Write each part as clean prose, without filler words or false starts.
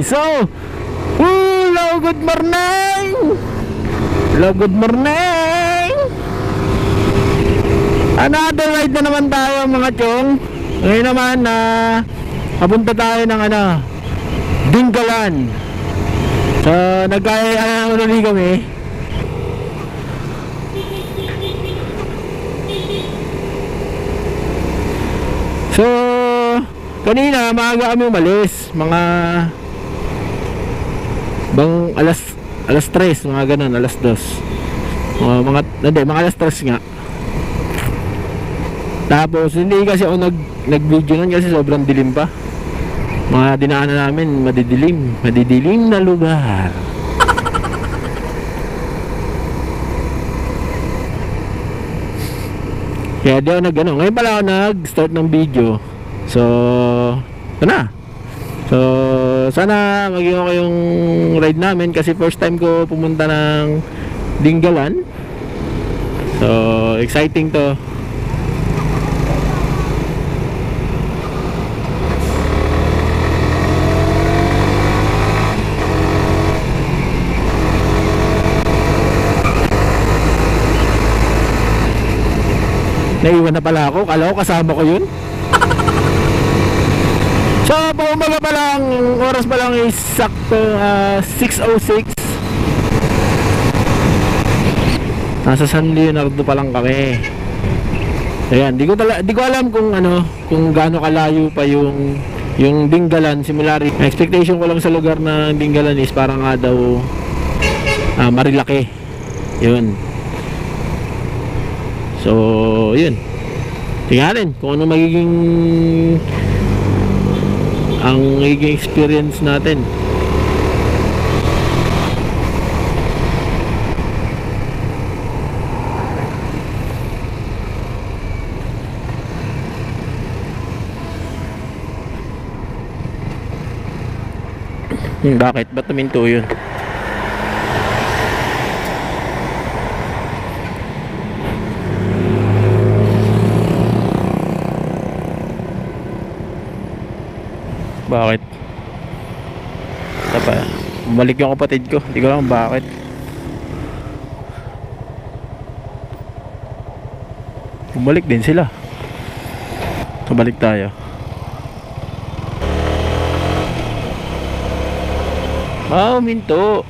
So, hello, good morning! Hello, good morning! Another ride na naman tayo mga chong. Ngayon naman na papunta tayo ng Dingalan. So, nagkaya kami. So, kanina maaga kami umalis, mga alas 3, mga ganun, alas 2. Mga alas 3 nga. Tapos hindi kasi ako nag-video nun kasi sobrang dilim pa. Mga dinaanan namin madidilim na lugar. Kaya di ako ngayon pala ako nag-start ng video. So, ito na. So, sana maging okay yung ride namin kasi first time ko pumunta ng Dingalan. So, exciting to. Naiwan na pala ako, kala ko kasama ko yun. So, paumaga pa lang, oras pa lang is sakto 6:06. Nasa San Leonardo pa lang kami. Ayan, di ko alam kung gaano kalayo pa yung Dingalan simula rin. Expectation ko lang sa lugar na Dingalan is parang nga daw Marilaki. Yun. So, yun. Tingnan kung ano magiging experience natin. Bakit? Ba't tuminto yun? Bakit? Bumalik yung kapatid ko. Hindi ko alam bakit. Bumalik din sila. So balik tayo. Minto.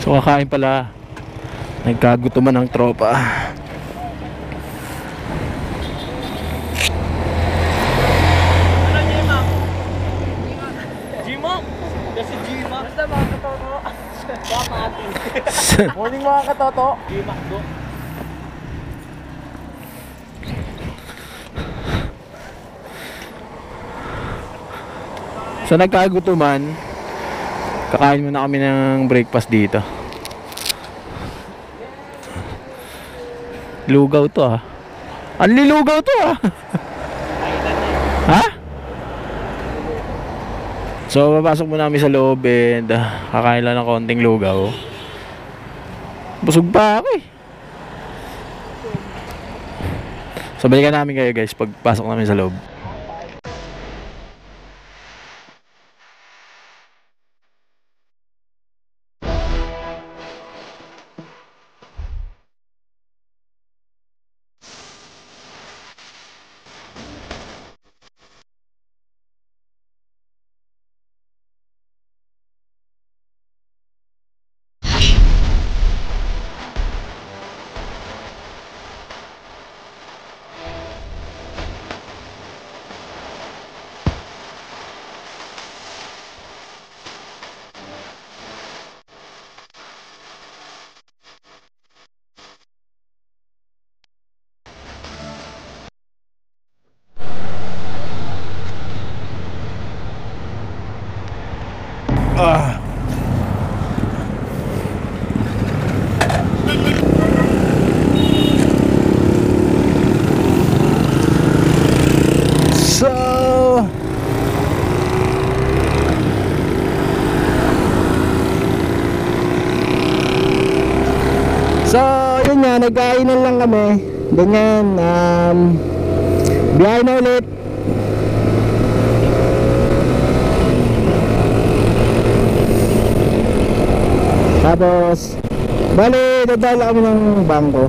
So kakain pala. Nagkagutuman ng tropa. G-Mac? Kasi G-Mac. Basta mga katoto. Morning mga katoto. G-Mac do. So nagkagutuman. Kakain muna kami ng breakfast dito. Lugaw to Anlilugaw to Ha? So papasok muna kami sa loob and kakain lang ng konting lugaw. Busog pa ako So balikan namin kayo guys pag pasok namin sa loob. nagkainan lang kami. Ganyan, biyahe na ulit. Tapos, bali, dadala kami ng bangko.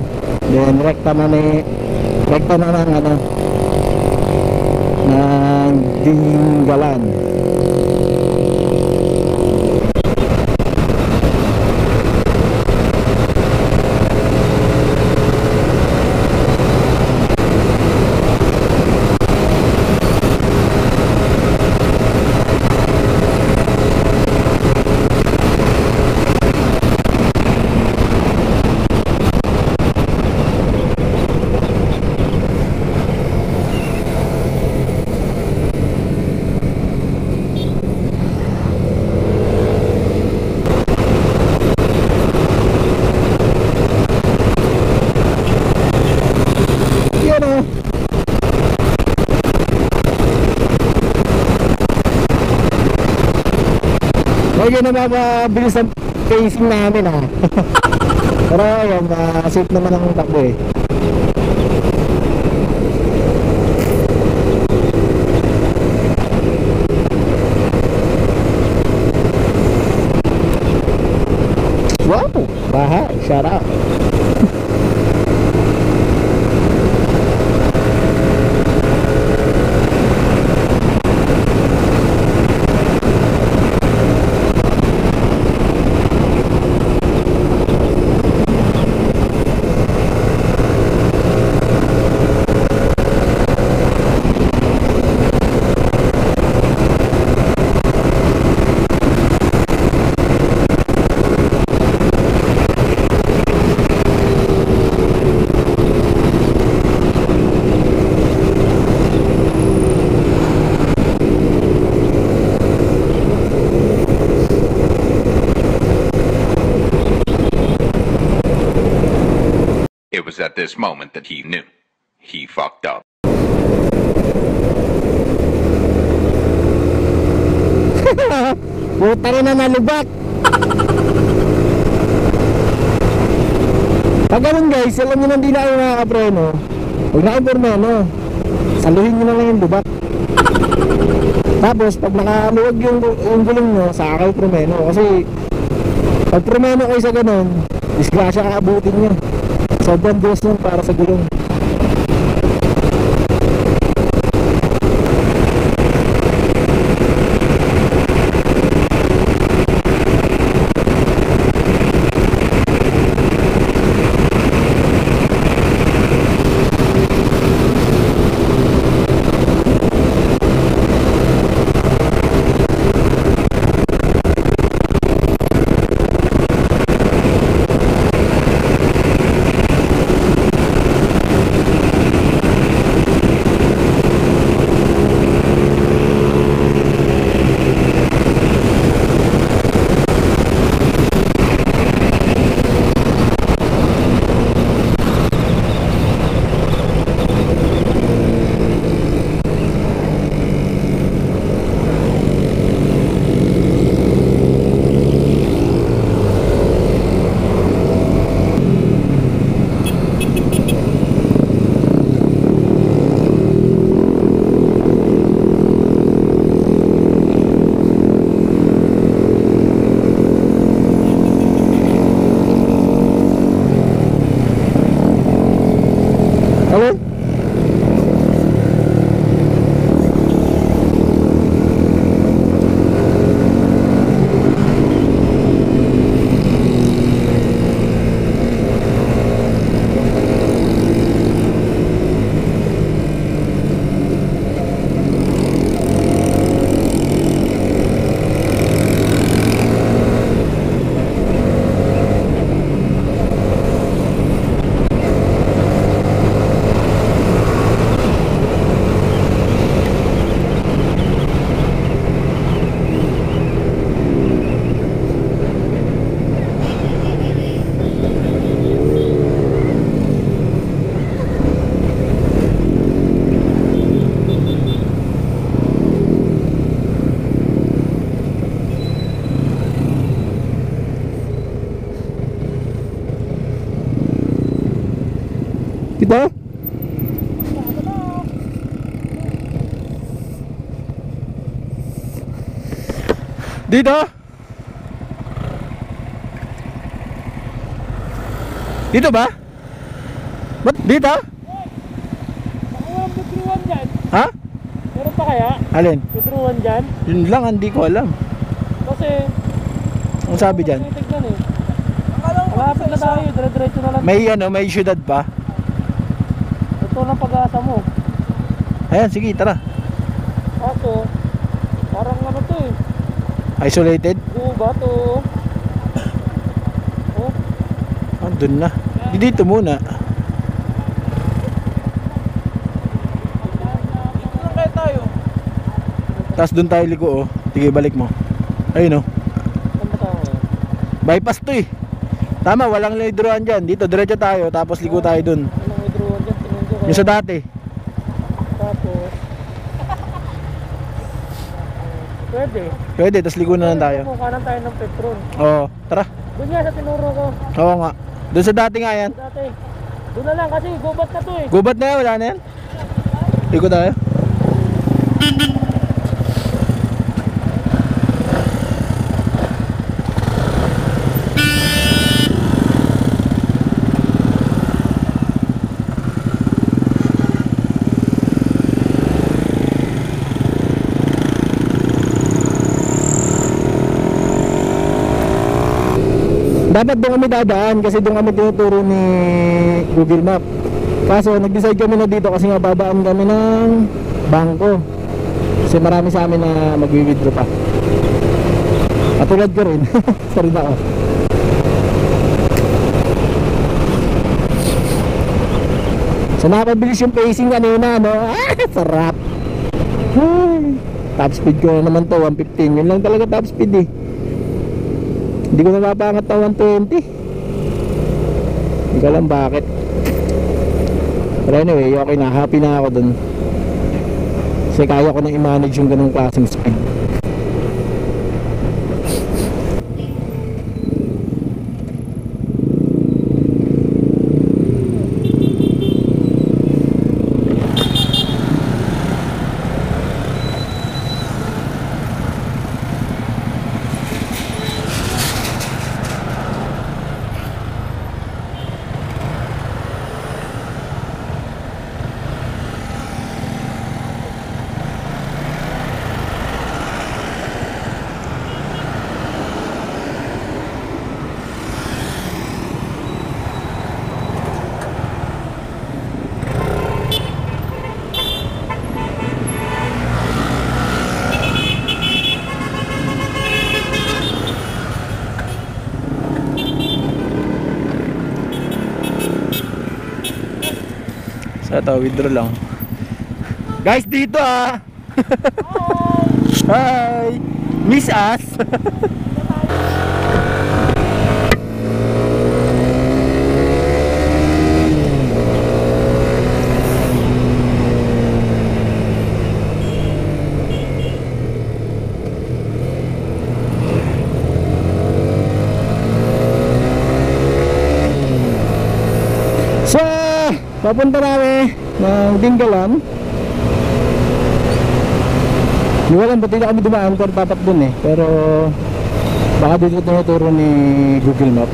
Then, rekta na ng ano, ng Dinggalan. Medyo napapabilis ang pacing namin ha. Pero ayun, safe naman ang takbo eh. Wow! Baha! Shout out! It was at this moment that he knew. He fucked up. Puta rin na nalubak. Pag ganun guys, alam nyo na hindi na kayo makakapreno. Huwag na kayo pormeno. Saluhin nyo na lang yung lubak. Tapos pag nakaluwag yung gulong nyo, saka kayo promeno. Kasi pag promeno kayo sa ganun, disgrasya kakabutin nyo. Sobrang bilis nun para sa gulong. Dito? Dito ba? Ba't dito? Baka walang bedruan dyan. Ha? Meron pa kaya? Alin? Bedruan dyan? Yun lang, hindi ko alam. Kasi... Ang sabi dyan? Tignan eh. Malapit na tayo, dire-diretso na lang. May syudad pa. Ito lang pag-asa mo. Ayan, sige, tara. Kaso, parang ano to eh. Isolated? Guba to. Oh, Andun na. Dito muna. dito lang kaya tayo. Tapos dun tayo liko, oh. Sige, balik mo. Ayun, oh. Saan ba tayo? Bypass to eh. Tama, walang lidroan dyan. Dito, diretso tayo. Tapos liko tayo dun. Anong bedruan dyan? Tingnan ko kaya. Yung sa dati. Tapos... Pwede. Pwede, tapos liko na lang tayo. Kanan tayo ng petrol. Oo, tara. Doon nga sa tinuro ko. Oo nga. Dun sa dati nga yan. Dati. Doon na lang kasi gubat na to eh. Gubat na yan, wala na yan. Liko tayo. Dapat doon kami dadaan kasi doon kami tinuturo ni Google Map. Kaso nag-decide kami na dito kasi nga babaan kami ng bangko. Kasi marami sa amin na mag-withdraw pa. Katulad ko rin. Sorry na ako. So nakapabilis yung pacing kanina, no? Sarap. Ay, top speed ko na naman to, 115. Yun lang talaga top speed eh. Hindi ko napapangat na 120. Hindi ko alam bakit. Pero anyway, okay na. Happy na ako dun. Kasi kaya ko na i-manage yung ganung klaseng speed. So ito, withdraw lang. Guys, dito ah! Hi! Miss us! So, papunta namin ng Dingalan. Hindi ko alam ba't hindi kami dumaan or tapat dun eh. Pero baka dito tinuturo ni Google Map.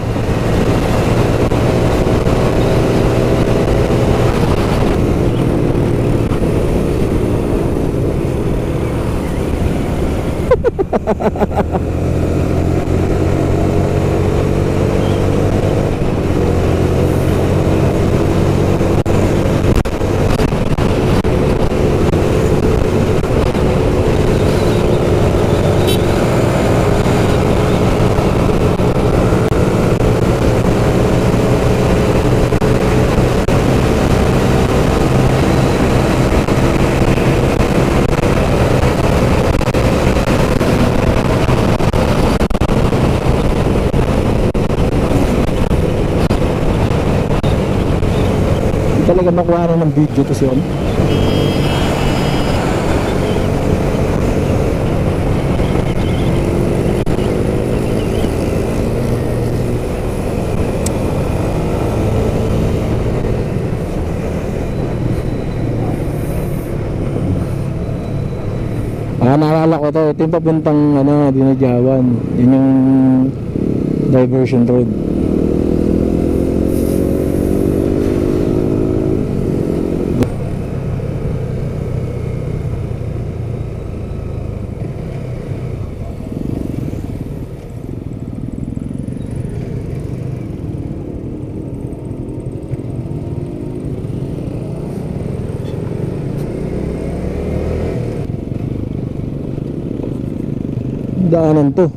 Talaga makuha na ng video to siya. Naalala ko to, ito yung papuntang Dinajawan. Yun yung diversion road. Daanan to.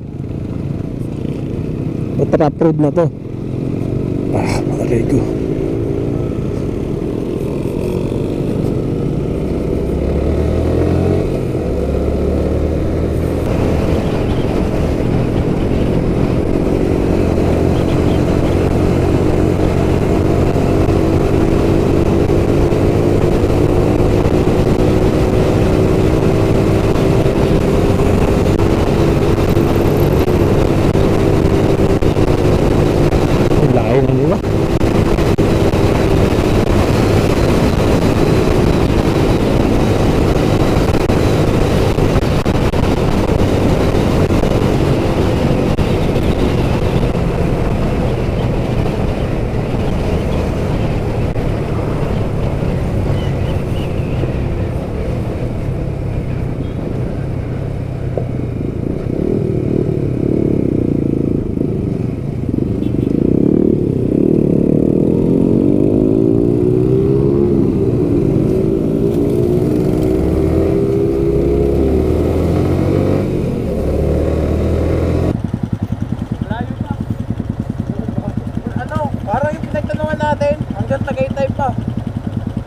Trap road na to. Matalay ko.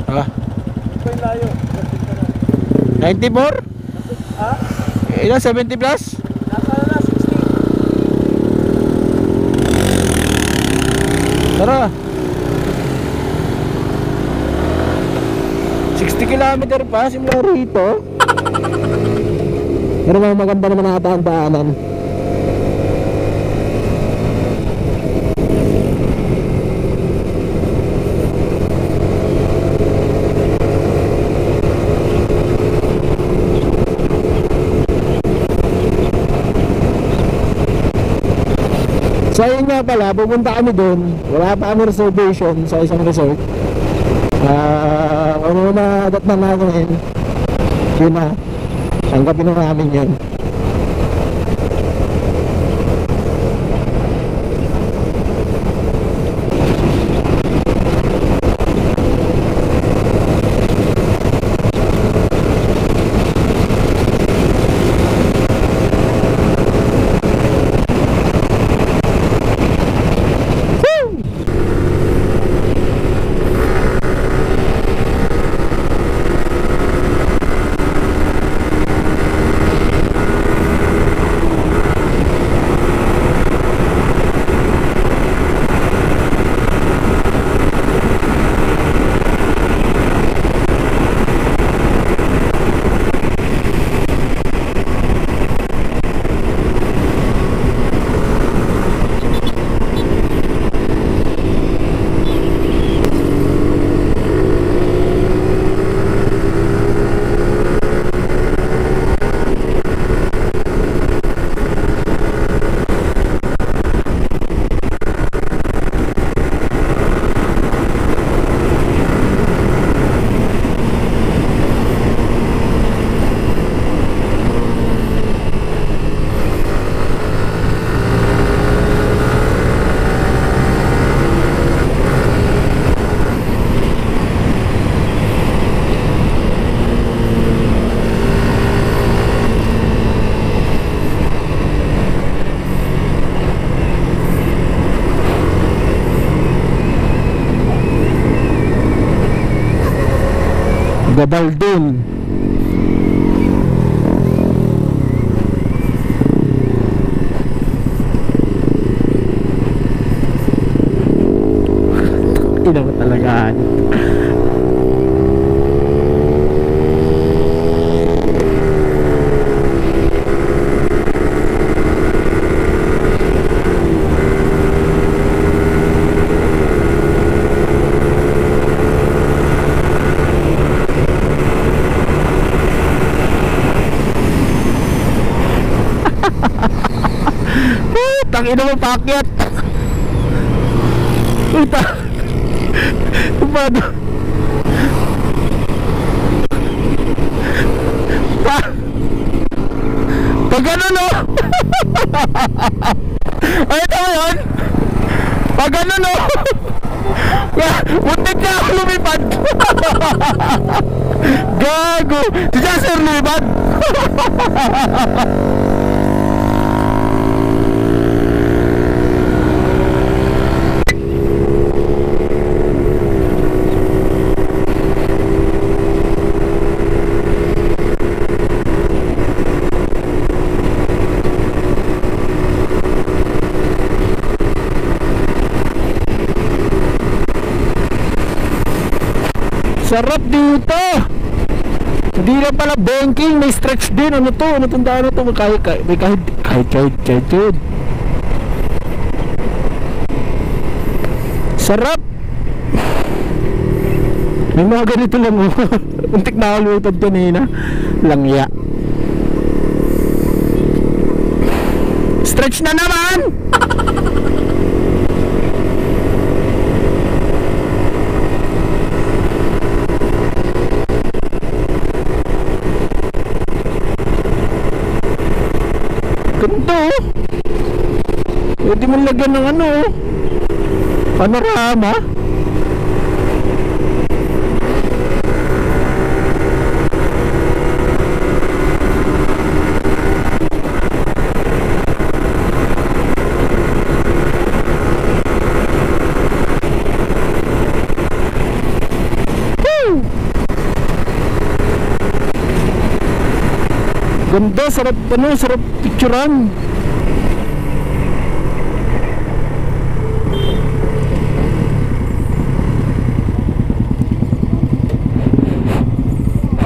Ha? 94? Ha? Ilan? 70 plus? Nasa na, 60. Tara. 60 kilometer pa simula rito. Pero maganda naman ata ang daanan. So ayun nga pala, pupunta kami doon. Wala pa kami reservation sa isang resort. Ano na datnan natin, yun na, tanggapin na namin yun. Gabaldon. Ina mo talaga. ina mo, paakyat. Puta. Paano? Pag ano no? Ay, ito mo yun? Pag ano no? Muntik na ako lumipad. Gago. Si Jasper lumipad. Sarap dito. Hindi na pala banking, may stretch din. Ano to? Ano tandaan na to? Kahit yun. Sarap. May mga ganito lang oh. Untik na kalutad kanina. Langya. Stretch na naman. Ganda oh. Pwede mo lagyan ng ano oh, panorama. Woo! Ganda, sarap ano, sarap picturean.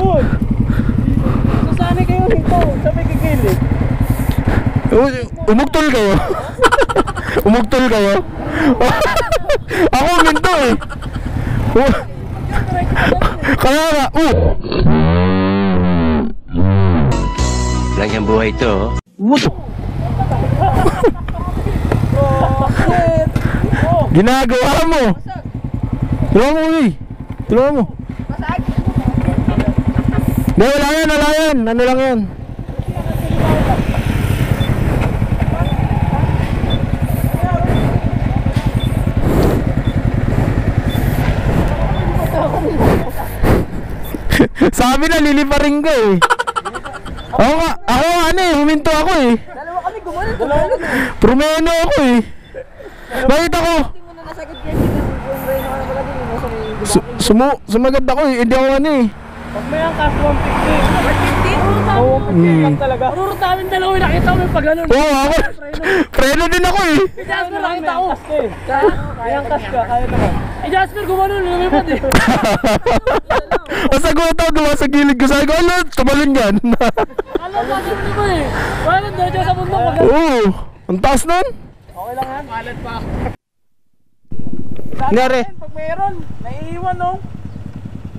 Uy! Sasali kayo dito, sa may kagilid. Umugtol kayo. Umugtol kayo. Ako minto eh. Kaya nga, Lang yung buhay ito. ginagawa mo. Tulungan mo eh. Tulungan mo. Hindi, wala yan, wala yan. Ano lang yan. Sabi na, liliparin ka eh. Ako ano eh, huminto ako eh. Dalawa kami gumano. Promeno ako eh. Bakit ako? Hindi mo na nasagad yan. Yung reno ka na pala din. Nasa may Sumagad ako eh, hindi ako ano eh. pag may angkas, 150. 150? Oo, 150 lang talaga. Puro namin dalawa yung nakita mo yung pag ganun. Oo, ako. Preno din ako eh. Si Jasper nakita ko. May angkas ka, kaya naman. Eh Jasper gumano, lumipad eh. Masagot ako, duwa sa gilid ko. Sabi ko, ano, tumalon yan. Alam mo, ano ba eh. Wala doon dyan sa mundo pag ganun. Oo, ang taas nun. Okay lang yan, malat pa. Nangyari? Pag mayroon, naiiwan no.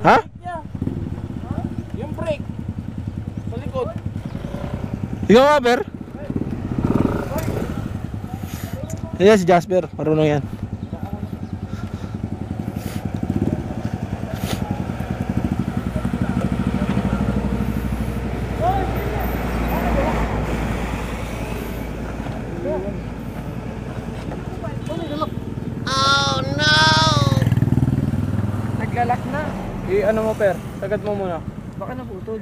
Ha? Yeah. Yung brake. Sa likod. Ikaw nga, Per? Ayan si Jasper, marunong yan. Naglalak na. Ano mo per? Sagad mo muna. Baka naputol.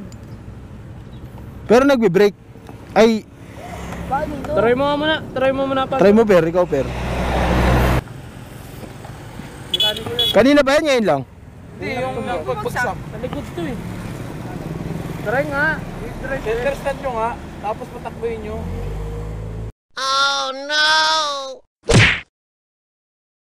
Pero nagbe-break. Ay, Try mo muna. Try mo muna pa. try mo, Per. Ikaw, Per. Kanina ba yan? Ngayon lang? Hindi, yung pagbagsak. Nalikod to eh. Try nga. Understand nyo nga. Tapos patakbuhin nyo.